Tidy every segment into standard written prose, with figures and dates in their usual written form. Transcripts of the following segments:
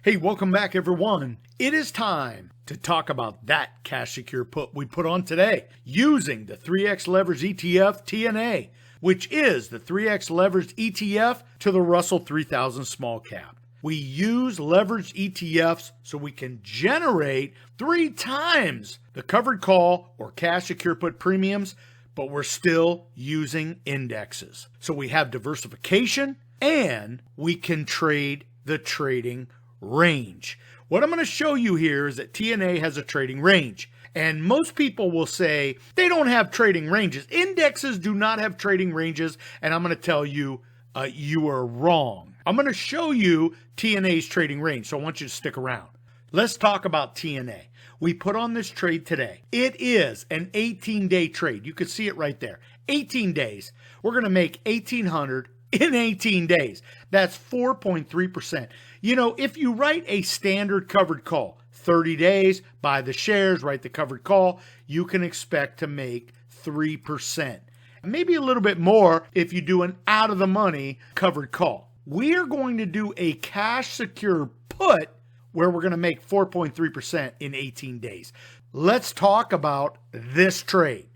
Hey, welcome back everyone. It is time to talk about that cash secure put we put on today using the 3X leverage ETF TNA, which is the 3X leveraged ETF to the Russell 3000 small cap. We use leveraged ETFs so we can generate 3 times the covered call or cash secure put premiums, but we're still using indexes. So we have diversification and we can trade the trading range. What I'm going to show you here is that TNA has a trading range. And most people will say they don't have trading ranges. Indexes do not have trading ranges. And I'm going to tell you, you are wrong. I'm going to show you TNA's trading range. So I want you to stick around. Let's talk about TNA. We put on this trade today. It is an 18-day trade. You can see it right there. 18 days. We're going to make $1,800 in 18 days. That's 4.3%. You know, if you write a standard covered call, 30 days, buy the shares, write the covered call, you can expect to make 3%. Maybe a little bit more if you do an out of the money covered call. We are going to do a cash secure put where we're going to make 4.3% in 18 days. Let's talk about this trade.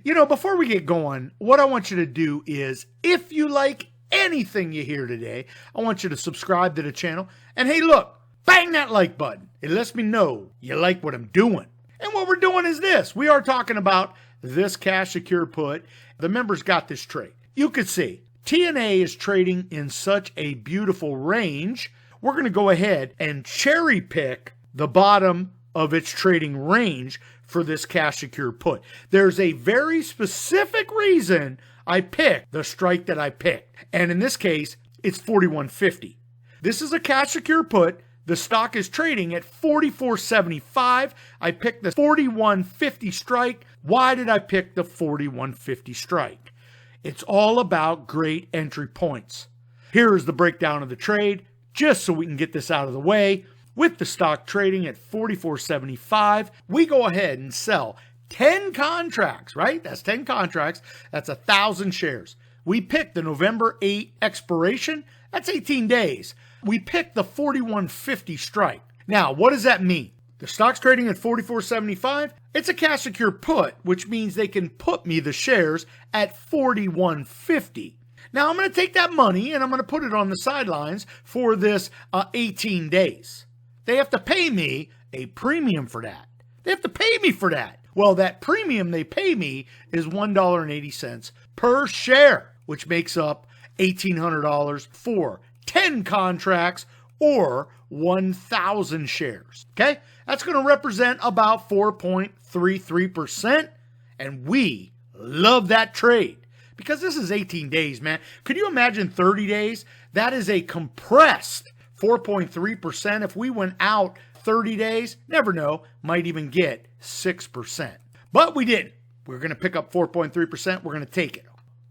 You know, before we get going, what I want you to do is, if you like anything you hear today, I want you to subscribe to the channel. And hey, look, bang that like button. It lets me know you like what I'm doing. And what we're doing is this. We are talking about this cash secure put. The members got this trade. You can see TNA is trading in such a beautiful range. We're going to go ahead and cherry pick the bottom of its trading range for this cash secure put. There's a very specific reason I picked the strike that I picked. And in this case, it's 41.50. This is a cash secure put. The stock is trading at 44.75. I picked the 41.50 strike. Why did I pick the 41.50 strike? It's all about great entry points. Here is the breakdown of the trade, just so we can get this out of the way. With the stock trading at 44.75, we go ahead and sell 10 contracts, right? That's 10 contracts. That's 1,000 shares. We picked the November 8 expiration. That's 18 days. We picked the 41.50 strike. Now, what does that mean? The stock's trading at 44.75. It's a cash secure put, which means they can put me the shares at 41.50. Now, I'm going to take that money and I'm going to put it on the sidelines for this 18 days. They have to pay me a premium for that. They have to pay me for that. Well, that premium they pay me is $1.80 per share, which makes up $1,800 for 10 contracts or 1,000 shares. Okay? That's going to represent about 4.33%. And we love that trade because this is 18 days, man. Could you imagine 30 days? That is a compressed 4.3%. If we went out 30 days, never know, might even get 6%. But we didn't. We're going to pick up 4.3%. We're going to take it.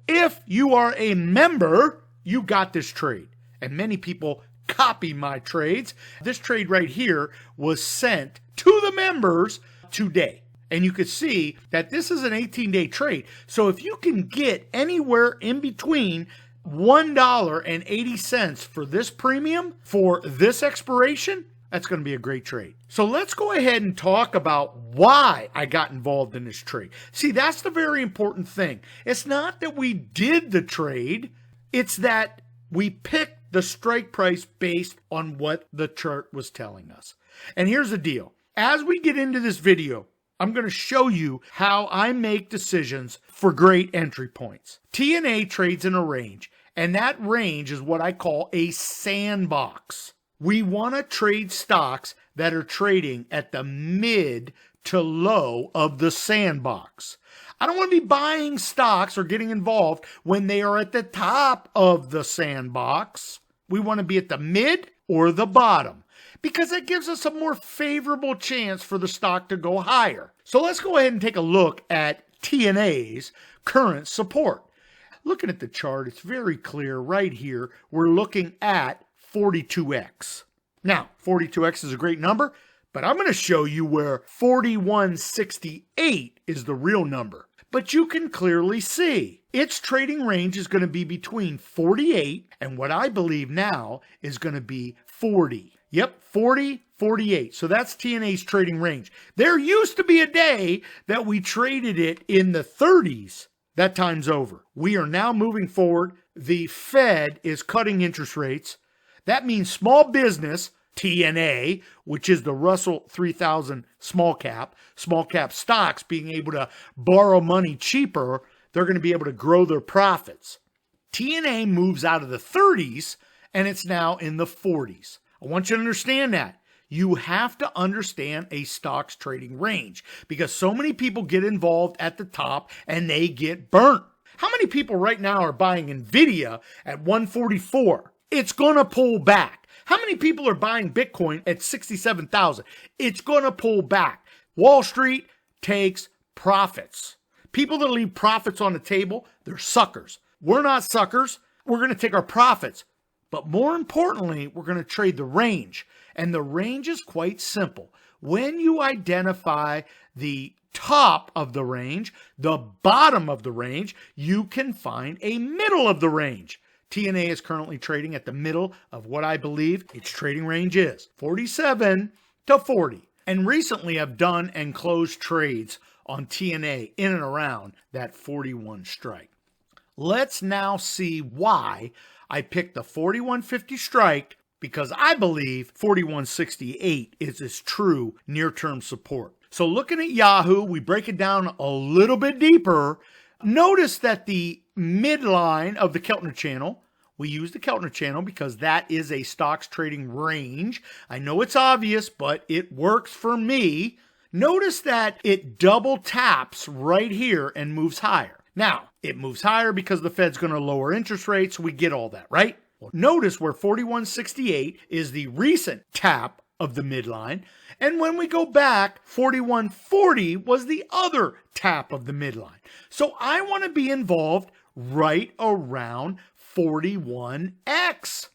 If you are a member, you got this trade. And many people copy my trades. This trade right here was sent to the members today. And you can see that this is an 18-day trade. So if you can get anywhere in between $1.80 for this premium for this expiration, that's going to be a great trade. So let's go ahead and talk about why I got involved in this trade. See, that's the very important thing. It's not that we did the trade. It's that we picked the strike price based on what the chart was telling us. And here's the deal. As we get into this video, I'm going to show you how I make decisions for great entry points. TNA trades in a range, and that range is what I call a sandbox. We want to trade stocks that are trading at the mid to low of the sandbox. I don't want to be buying stocks or getting involved when they are at the top of the sandbox. We want to be at the mid or the bottom because it gives us a more favorable chance for the stock to go higher. So let's go ahead and take a look at TNA's current support. Looking at the chart, it's very clear right here. We're looking at 42x. Now, 42x is a great number, but I'm going to show you where 4168 is the real number. But you can clearly see its trading range is going to be between 48 and what I believe now is going to be 40. Yep, 40, 48. So that's TNA's trading range. There used to be a day that we traded it in the 30s. That time's over. We are now moving forward. The Fed is cutting interest rates. That means small business, TNA, which is the Russell 3000 small cap stocks being able to borrow money cheaper, they're going to be able to grow their profits. TNA moves out of the 30s and it's now in the 40s. I want you to understand that. You have to understand a stock's trading range because so many people get involved at the top and they get burnt. How many people right now are buying Nvidia at 144? It's going to pull back. How many people are buying Bitcoin at 67,000? It's going to pull back. Wall Street takes profits. People that leave profits on the table, they're suckers. We're not suckers. We're going to take our profits. But more importantly, we're going to trade the range. And the range is quite simple. When you identify the top of the range, the bottom of the range, you can find a middle of the range. TNA is currently trading at the middle of what I believe its trading range is, 47 to 40. And recently I've done and closed trades on TNA in and around that 41 strike. Let's now see why I picked the 41.50 strike, because I believe 41.68 is its true near-term support. So looking at Yahoo, we break it down a little bit deeper. Notice that the midline of the Keltner channel, we use the Keltner channel because that is a stock's trading range. I know it's obvious, but it works for me. Notice that it double taps right here and moves higher. Now, it moves higher because the Fed's going to lower interest rates. We get all that, right? Well, notice where 41.68 is the recent tap of the midline. And when we go back, 41.40 was the other tap of the midline. So I want to be involved right around 41x.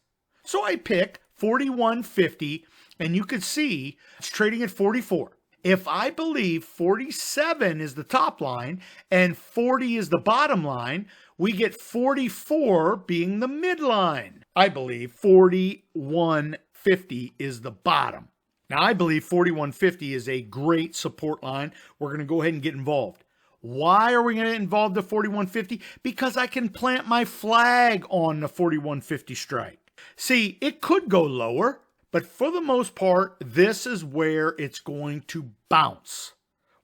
So I pick 41.50, and you can see it's trading at 44. If I believe 47 is the top line and 40 is the bottom line, we get 44 being the midline. I believe 41.50 is the bottom. Now, I believe 41.50 is a great support line. We're going to go ahead and get involved. Why are we going to get involved at 41.50? Because I can plant my flag on the 41.50 strike. See, it could go lower, but for the most part, this is where it's going to bounce.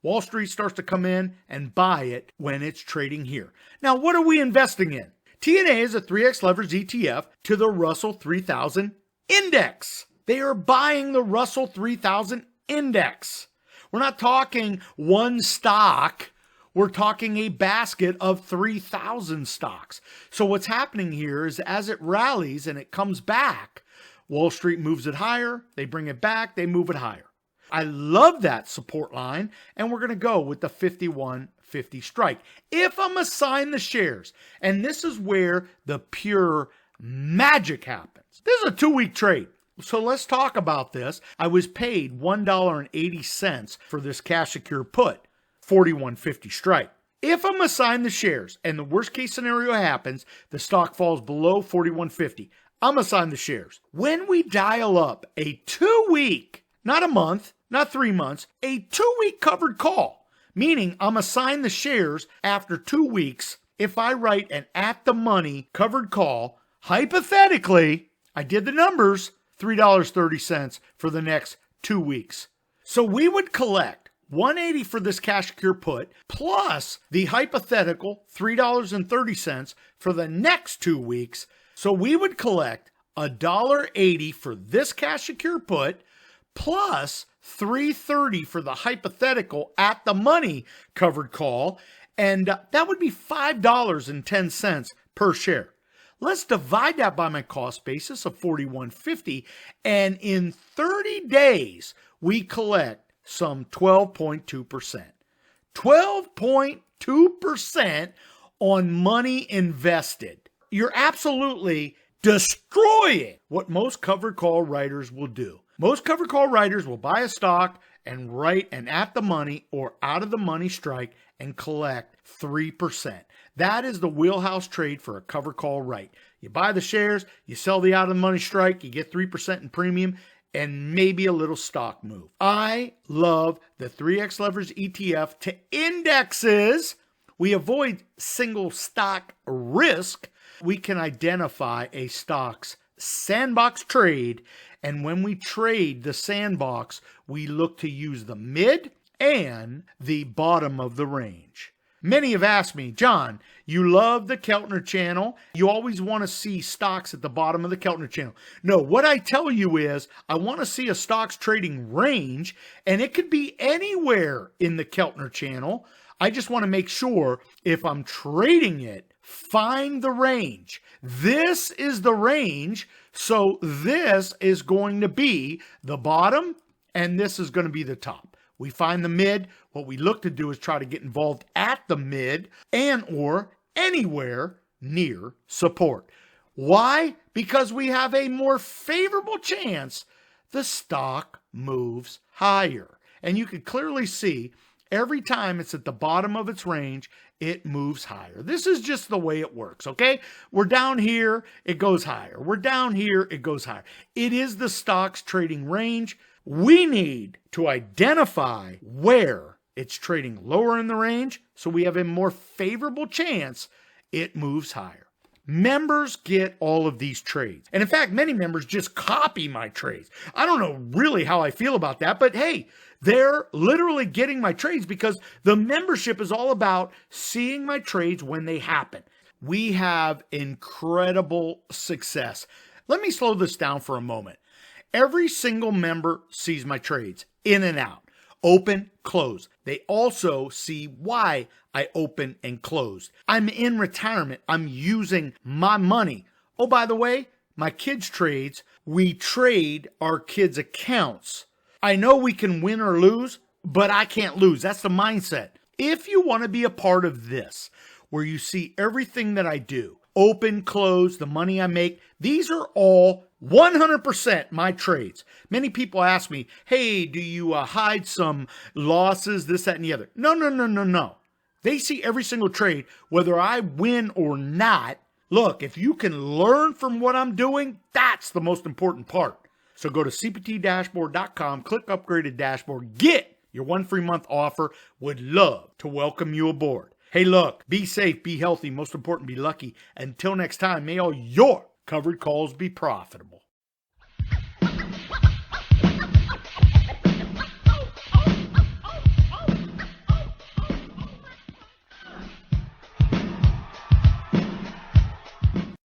Wall Street starts to come in and buy it when it's trading here. Now, what are we investing in? TNA is a 3X leverage ETF to the Russell 3000 index. They are buying the Russell 3000 index. We're not talking one stock. We're talking a basket of 3,000 stocks. So what's happening here is as it rallies and it comes back, Wall Street moves it higher, they bring it back, they move it higher. I love that support line, and we're going to go with the 51.50 strike. If I'm assigned the shares, and this is where the pure magic happens. This is a 2-week trade. So let's talk about this. I was paid $1.80 for this cash secure put, 41.50 strike. If I'm assigned the shares, and the worst case scenario happens, the stock falls below 41.50, I'm assigned the shares. When we dial up a 2-week, not a month, not 3 months, a 2-week covered call, meaning I'm assigned the shares after 2 weeks. If I write an at the money covered call, hypothetically, I did the numbers, $3.30 for the next 2 weeks. So we would collect $1.80 for this cash secure put, plus the hypothetical $3.30 for the next 2 weeks. So we would collect $1.80 for this cash secure put, plus $3.30 for the hypothetical at the money covered call, and that would be $5.10 per share. Let's divide that by my cost basis of $41.50, and in 30 days, we collect some 12.2%. 12.2% on money invested. You're absolutely destroying what most covered call writers will do. Most covered call writers will buy a stock and write an at the money or out of the money strike and collect 3%. That is the wheelhouse trade for a covered call write. You buy the shares, you sell the out of the money strike, you get 3% in premium, and maybe a little stock move. I love the 3X Leverage ETF to indexes. We avoid single stock risk. We can identify a stock's sandbox trade, and when we trade the sandbox, we look to use the mid and the bottom of the range. Many have asked me, John, you love the Keltner channel. You always want to see stocks at the bottom of the Keltner channel. No, what I tell you is I want to see a stocks trading range, and it could be anywhere in the Keltner channel. I just want to make sure if I'm trading it, find the range. This is the range, so this is going to be the bottom, and this is going to be the top. We find the mid. What we look to do is try to get involved at the mid and or anywhere near support. Why? Because we have a more favorable chance the stock moves higher. And you can clearly see every time it's at the bottom of its range, it moves higher. This is just the way it works, okay? We're down here, it goes higher. We're down here, it goes higher. It is the stock's trading range. We need to identify where it's trading lower in the range so we have a more favorable chance it moves higher. Members get all of these trades. And in fact, many members just copy my trades. I don't know really how I feel about that, but hey, they're literally getting my trades because the membership is all about seeing my trades when they happen. We have incredible success. Let me slow this down for a moment. Every single member sees my trades in and out, open, close. They also see why I open and close. I'm in retirement. I'm using my money. Oh, by the way, my kids' trades, we trade our kids' accounts. I know we can win or lose, but I can't lose. That's the mindset. If you want to be a part of this, where you see everything that I do, open, close, the money I make, these are all 100% my trades. Many people ask me, hey, do you hide some losses, this, that, and the other? No. They see every single trade, whether I win or not. Look, if you can learn from what I'm doing, that's the most important part. So go to cptdashboard.com, click Upgraded Dashboard, get your 1 free month offer. Would love to welcome you aboard. Hey, look, be safe, be healthy, most important, be lucky. Until next time, may all your covered calls be profitable.